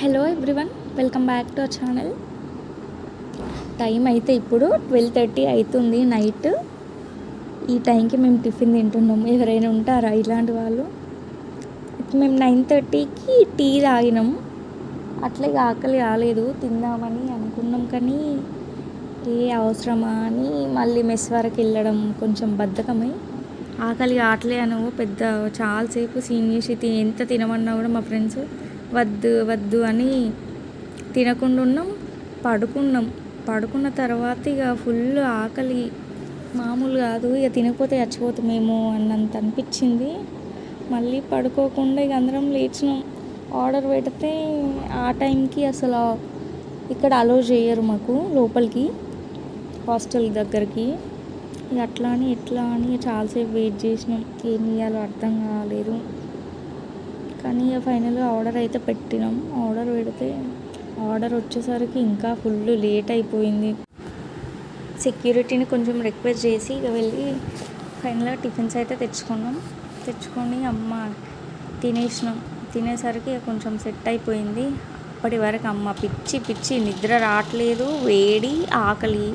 Hello everyone, welcome back to our channel. Time అయితే ఇప్పుడు 12:30 అవుతుంది నైట్. ఈ టైంకి మేము టిఫిన్ తింటున్నాం. ఎవరైనా ఉంటారా ఇలాంటి వాళ్ళు? మేము 9:30కి టీ తాగినాం. అట్లే ఆకలి కాలేదు, తిందామని అనుకున్నాం. కానీ ఏ అవసరమా అని మళ్ళీ మెస్ వరకు వెళ్ళడం కొంచెం బద్ధకమై ఆకలి కావట్లే అని పెద్ద చాలాసేపు సీన్ చేసి ఎంత తినమన్నా కూడా మా ఫ్రెండ్స్ వద్దు వద్దు అని తినకుండా ఉన్నాం. పడుకున్న తర్వాత ఇక ఫుల్ ఆకలి మామూలు కాదు. ఇక తినకపోతే చచ్చిపోతామేమో అన్నంత అనిపించింది. మళ్ళీ పడుకోకుండా ఇక అందరం లేచినాం. ఆర్డర్ పెడితే ఆ టైంకి అసలు ఇక్కడ అలో చేయరు మాకు లోపలికి, హాస్టల్ దగ్గరికి. ఇక అట్లా అని ఎట్లా అని చాలాసేపు వెయిట్ చేసినాం. ఏం చేయాలో అర్థం కాలేదు. కానీ ఇక ఫైనల్గా ఆర్డర్ అయితే పెట్టినాం. ఆర్డర్ పెడితే ఆర్డర్ వచ్చేసరికి ఇంకా ఫుల్ లేట్ అయిపోయింది. సెక్యూరిటీని కొంచెం రిక్వెస్ట్ చేసి ఇక వెళ్ళి ఫైనల్గా టిఫిన్స్ అయితే తెచ్చుకొని అమ్మ తినేసినాం. తినేసరికి కొంచెం సెట్ అయిపోయింది. అప్పటి వరకు అమ్మ పిచ్చి నిద్ర రావట్లేదు, వేడి ఆకలి